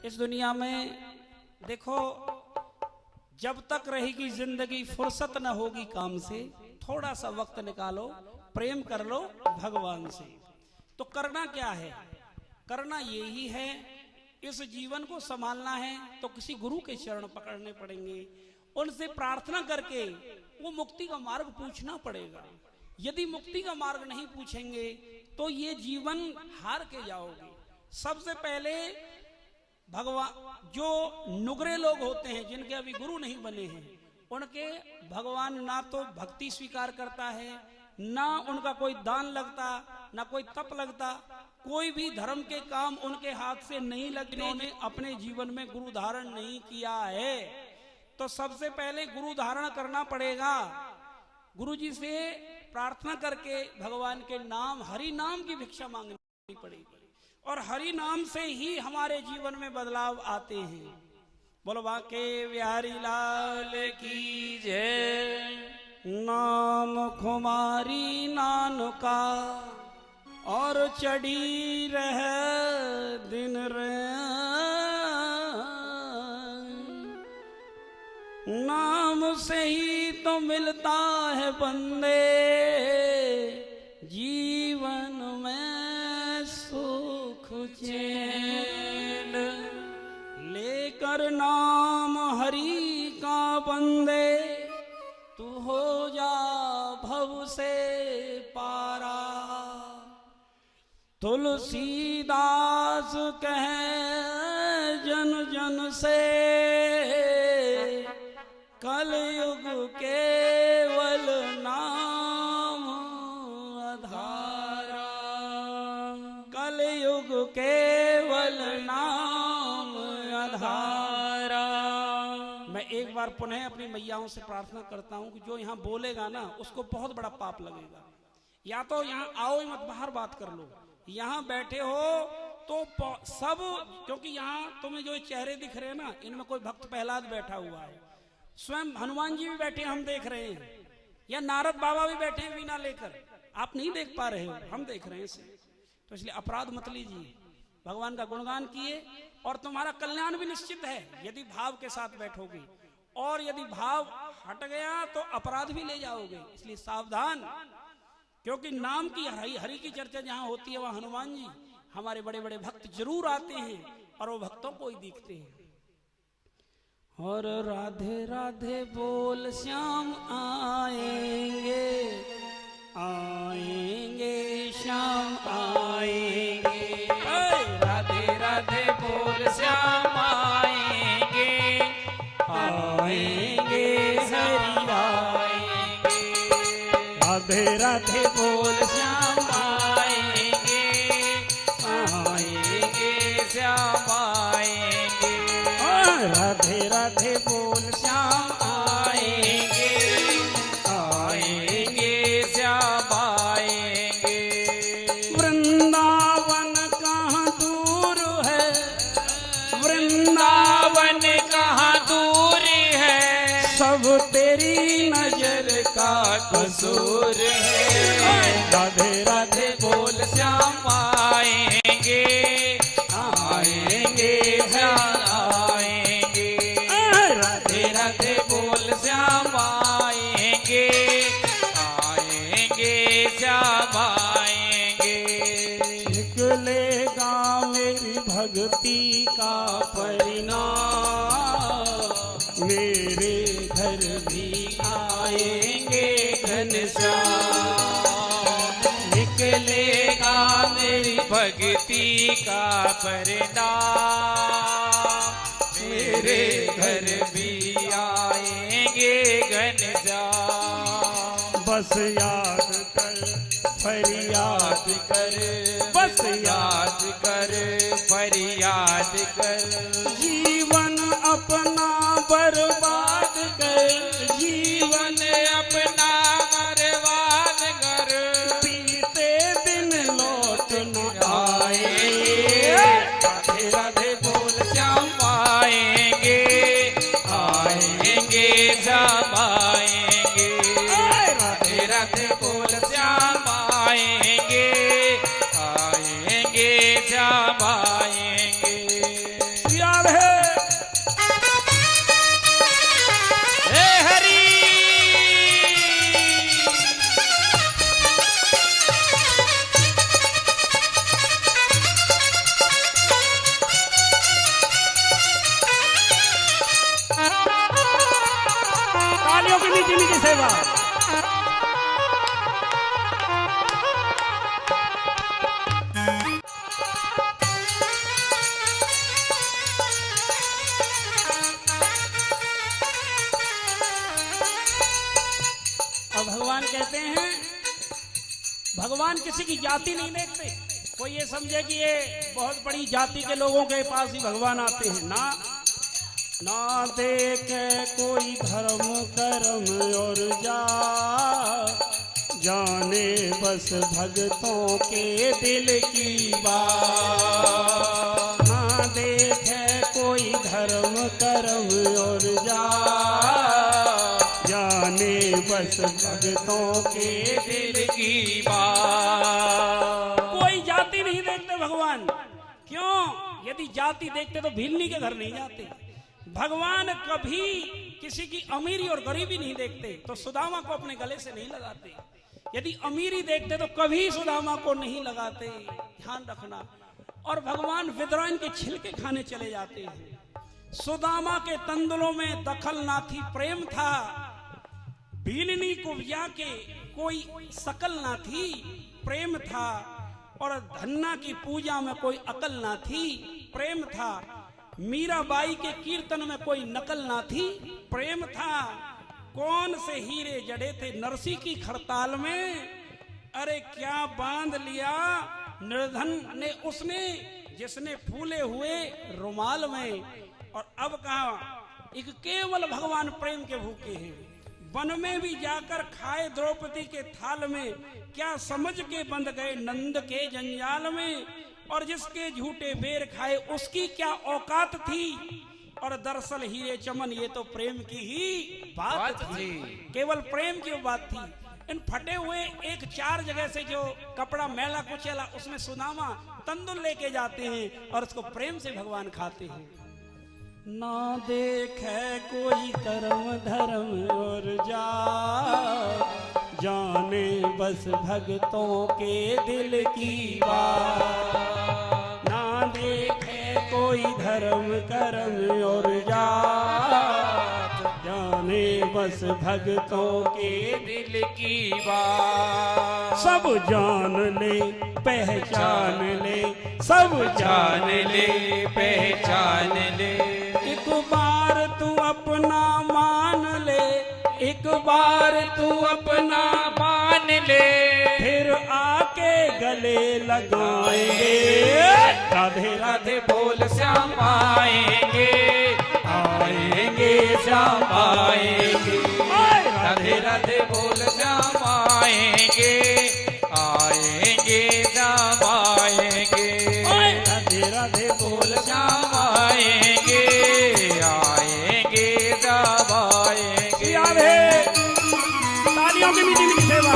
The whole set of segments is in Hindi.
इस दुनिया में देखो, जब तक रहेगी जिंदगी फुर्सत न होगी काम से, थोड़ा सा वक्त निकालो, प्रेम कर लो भगवान से। तो करना क्या है? करना यही है, इस जीवन को संभालना है तो किसी गुरु के चरण पकड़ने पड़ेंगे, उनसे प्रार्थना करके वो मुक्ति का मार्ग पूछना पड़ेगा। यदि मुक्ति का मार्ग नहीं पूछेंगे तो ये जीवन हार के जाओगे। सबसे पहले भगवान, जो नुगरे लोग होते हैं जिनके अभी गुरु नहीं बने हैं, उनके भगवान ना तो भक्ति स्वीकार करता है, ना उनका कोई दान लगता, ना कोई तप लगता, कोई भी धर्म के काम उनके हाथ से नहीं लगे। उन्होंने अपने जीवन में गुरु धारण नहीं किया है। तो सबसे पहले गुरु धारण करना पड़ेगा। गुरु जी से प्रार्थना करके भगवान के नाम, हरि नाम की भिक्षा मांगनी पड़ेगी, और हरि नाम से ही हमारे जीवन में बदलाव आते हैं। बोलो बाके बिहारी लाल की जय। नाम खुमारी नानका और चढ़ी रह दिन नाम से ही तो मिलता है बंदे जीवन में सुख चैन। लेकर नाम हरि का बंदे तू हो जा भव से पारा। तुलसीदास कहे जन जन से कलयुग केवल नाम आधारा। कलयुग केवल नाम आधारा। मैं एक बार पुनः अपनी मैयाओं से प्रार्थना करता हूं कि जो यहाँ बोलेगा ना उसको बहुत बड़ा पाप लगेगा। या तो यहाँ आओ मत, बाहर बात कर लो। यहाँ बैठे हो तो सब, क्योंकि यहाँ तुम्हें जो चेहरे दिख रहे हैं ना, इनमें कोई भक्त प्रहलाद बैठा हुआ है, स्वयं हनुमान जी भी बैठे हम देख रहे हैं, या नारद बाबा भी बैठे हैं वीणा लेकर, आप नहीं देख पा रहे हो, हम देख रहे हैं इसे। तो इसलिए अपराध मत लीजिए, भगवान का गुणगान किए और तुम्हारा कल्याण भी निश्चित है यदि भाव के साथ बैठोगे, और यदि भाव हट गया तो अपराध भी ले जाओगे। इसलिए सावधान, क्योंकि नाम की हरि की चर्चा जहां होती है वहां हनुमान जी, हमारे बड़े बड़े भक्त जरूर आते हैं और वो भक्तों को ही दिखते हैं। और राधे राधे बोल श्याम आएंगे, आएंगे श्याम आएंगे। राधे राधे बोल श्याम आएंगे, आएंगे हरि आएंगे। राधे राधे बोल श्याम आएंगे, आएंगे श्याम आएंगे। राधे राधे बोल श्याम आएंगे, आएंगे श्याम आएंगे। वृंदावन कहाँ दूर है, वृंदावन कहाँ दूर है, सब तेरी नजर का कसूर है। राधे राधे बोल श्याम आएंगे, आएंगे श्याम आएंगे। राधे राधे बोल श्याम आएंगे, आएंगे श्याम आएंगे। निकलेगा मेरी भक्ति का परिणाम, मेरे घर भी आएंगे घनश्याम। निकलेगा मेरी भक्ति का परिणाम, मेरे घर भी आएंगे घनश्याम। बस याद कर फरियाद कर, बस याद कर फरियाद कर। जीवन अपना बर्बाद कर, जीवन अपना बर्बाद कर, बीते दिन लौट न आए। राधे राधे बोल श्याम आएंगे, आएंगे श्याम आएंगे। राधे राधे बोल श्याम आएंगे, आएंगे श्याम आएंगे। मीठी मीठी सेवा। और भगवान कहते हैं, भगवान किसी की जाति नहीं देखते। कोई ये समझे कि ये बहुत बड़ी जाति के लोगों के पास ही भगवान आते हैं, ना ना देखे कोई धर्म कर्म और जाने बस भक्तों के दिल की बात। ना देखे कोई धर्म कर्म और जाने बस भक्तों के दिल की बात। कोई जाति नहीं देखते भगवान। क्यों? यदि जाति देखते तो भिल्ली के घर नहीं जाते। भगवान कभी किसी की अमीरी और गरीबी नहीं देखते, तो सुदामा को अपने गले से नहीं लगाते। यदि अमीरी देखते तो कभी सुदामा को नहीं लगाते, ध्यान रखना। और भगवान विद्रोही के छिलके खाने चले जाते हैं। सुदामा के तंदुलों में दखल ना थी, प्रेम था। बीलनी कुब्जा के कोई शकल ना थी, प्रेम था। और धन्ना की पूजा में कोई अकल ना थी, प्रेम था। मीराबाई के कीर्तन में कोई नकल ना थी, प्रेम था। कौन से हीरे जड़े थे नरसी की खड़ताल में, अरे क्या बांध लिया निर्धन ने उसने, जिसने फूले हुए रुमाल में। और अब कहा एक केवल भगवान प्रेम के भूखे हैं। वन में भी जाकर खाए द्रौपदी के थाल में, क्या समझ के बंध गए नंद के जंजाल में। और जिसके झूठे बेर खाए उसकी क्या औकात थी। और दरअसल हीरे चमन ये तो प्रेम की ही बात थी, केवल प्रेम की बात थी। इन फटे हुए एक चार जगह से जो कपड़ा मैला कुचैला, उसमें सुदामा तंदुल लेके जाते हैं और उसको प्रेम से भगवान खाते हैं। ना देखे कोई कर्म धर्म और जाने बस भक्तों के दिल की बात। ना देखे कोई धर्म कर्म और जाने बस भक्तों के दिल की बात। सब जान ले पहचान ले, सब जान ले पहचान ले। एक बार तू अपना मान ले, एक बार तू अपना मान ले, फिर आके गले लगाएंगे। राधे राधे बोल श्याम आएंगे, आएंगे श्याम आएंगे। राधे राधे बोल श्याम आएंगे, आएंगे श्याम आएंगे। राधे राधे बोल श्याम आएंगे, आएंगे श्याम आएंगे। राधे तालियों की मीठी मीठी सेवा।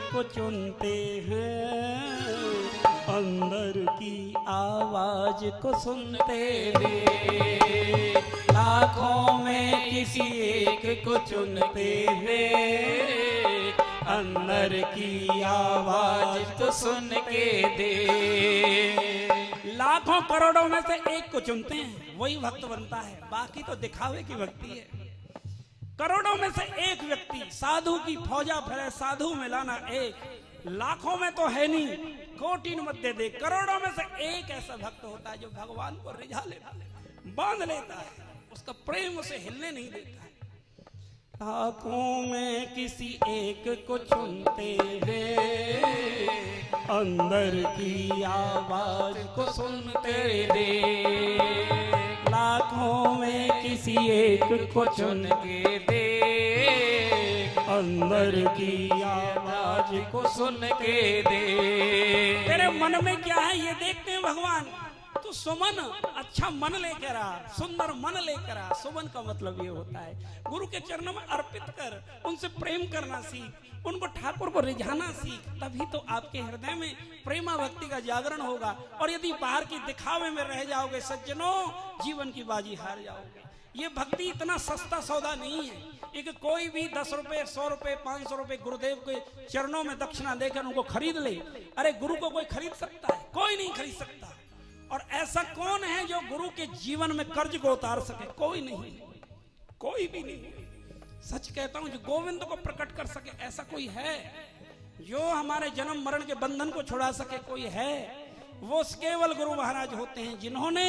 को चुनते हैं, अंदर की आवाज को सुनते हैं। लाखों में किसी एक को चुनते हैं, अंदर की आवाज को सुन के दे। लाखों करोड़ों में से एक को चुनते हैं, वही भक्त बनता है। बाकी तो दिखावे की भक्ति है। करोड़ों में से एक व्यक्ति साधु की फौजा फैले, साधु में लाना एक, लाखों में तो है नहीं, कोटिन मध्य दे। करोड़ों में से एक ऐसा भक्त होता है जो भगवान को रिझा लेता है, बांध लेता है, उसका प्रेम उसे हिलने नहीं देता है। लाखों में किसी एक को चुनते हैं, अंदर की आवाज को सुनते दे। लाखों में किसी एक को चुन के दे, अंदर की आवाज को सुन के दे। तेरे मन में क्या है ये देखते हैं भगवान। तो सुमन, अच्छा मन लेकर आ, सुंदर मन लेकर आ। सुमन का मतलब ये होता है गुरु के चरणों में अर्पित कर, उनसे प्रेम करना सीख, उनको ठाकुर को रिझाना सीख, तभी तो आपके हृदय में प्रेमा भक्ति का जागरण होगा। और यदि बाहर की दिखावे में रह जाओगे सज्जनों, जीवन की बाजी हार जाओगे। ये भक्ति इतना सस्ता सौदा नहीं है कि कोई भी 10 रुपए 100 रुपए 500 रुपए गुरुदेव के चरणों में दक्षिणा देकर उनको खरीद ले। अरे गुरु को कोई खरीद सकता है? कोई नहीं खरीद सकता। और ऐसा कौन है जो गुरु के जीवन में कर्ज को उतार सके? कोई नहीं, कोई भी नहीं। सच कहता हूं, जो गोविंद को प्रकट कर सके ऐसा कोई है? जो हमारे जन्म मरण के बंधन को छुड़ा सके कोई है? वो केवल गुरु महाराज होते हैं जिन्होंने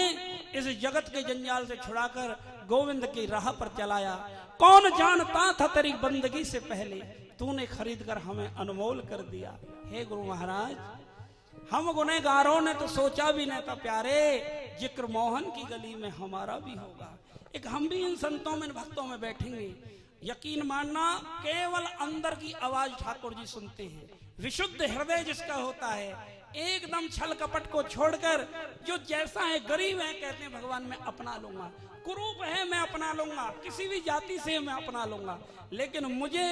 इस जगत के जंजाल से छुड़ाकर गोविंद की राह पर चलाया। कौन जानता था तेरी बंदगी से पहले, तूने खरीद कर हमें अनमोल कर दिया। हे गुरु महाराज, हम गुनहगारों ने तो सोचा भी नहीं था प्यारे, जिक्र मोहन की गली में हमारा भी होगा। एक हम भी इन संतों में, इन भक्तों में बैठेंगे। यकीन मानना, केवल अंदर की आवाज ठाकुर जी सुनते हैं। विशुद्ध हृदय जिसका होता है, एकदम छल कपट को छोड़कर जो जैसा है, गरीब है कहते हैं भगवान मैं अपना लूंगा, कुरूप है मैं अपना लूंगा, किसी भी जाति से मैं अपना लूंगा, लेकिन मुझे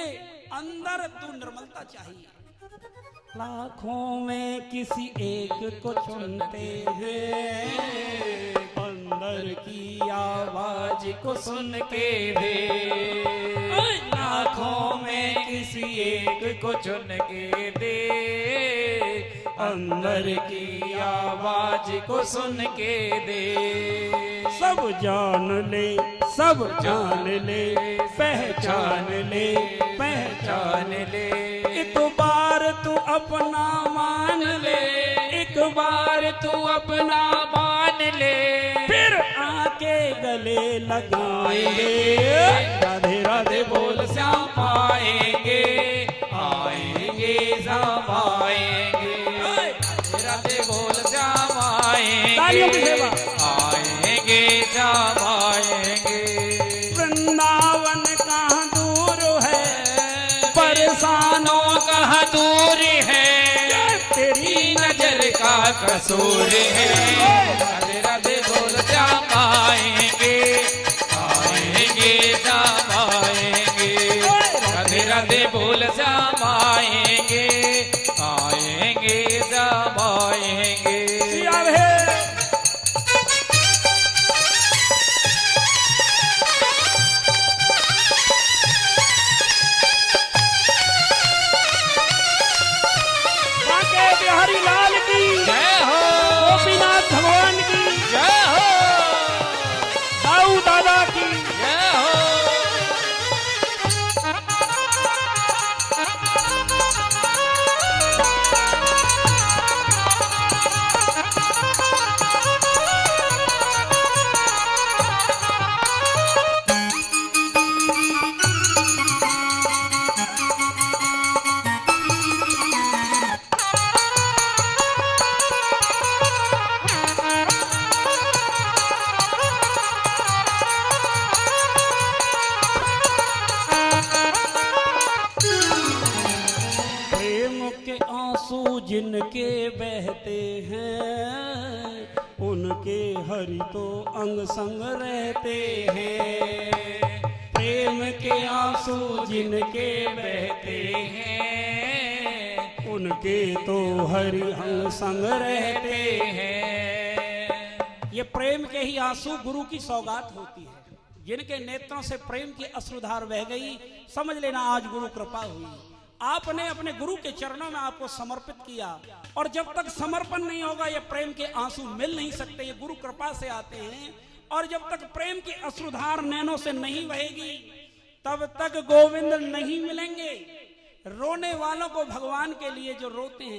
अंदर तू निर्मलता चाहिए। लाखों में किसी एक को चुनते हैं, अंदर की आवाज को सुन के दे। लाखों में किसी एक को चुन के दे, अंदर की आवाज को सुन के दे। सब जान ले, सब जान ले, पहचान ले, पहचान ले। एक बार तू अपना मान ले, एक बार तू अपना मान ले, फिर आके गले लगाएंगे, राधे राधे बोल श्याम पाएंगे, आएंगे सब आएंगे, राधे राधे बोल श्याम आएंगे, आएंगे सब आएंगे। वृंदावन कहाँ दूर है, परेशानों कहाँ दूर है, तेरी नजर का कसूर है, राधे राधे बोल श्याम आएंगे, आएंगे सब आएंगे, राधे राधे बोल श्याम आएंगे, आएंगे सब आएंगे। बिहारी लाल की जय हो, गोपीनाथ भगवान की जय हो, दाऊ दादा की जय हो। जिनके बहते हैं उनके हरि तो अंग संग रहते हैं। प्रेम के आंसू जिनके बहते हैं उनके तो हरि अंग संग रहते हैं। ये प्रेम के ही आंसू गुरु की सौगात होती है। जिनके नेत्रों से प्रेम की अश्रुधार बह गई, समझ लेना आज गुरु कृपा हुई। आपने अपने गुरु के चरणों में आपको समर्पित किया, और जब तक समर्पण नहीं होगा ये प्रेम के आंसू मिल नहीं सकते। ये गुरु कृपा से आते हैं, और जब तक प्रेम की अश्रुधार नैनों से नहीं बहेगी तब तक गोविंद नहीं मिलेंगे। रोने वालों को भगवान के लिए जो रोते हैं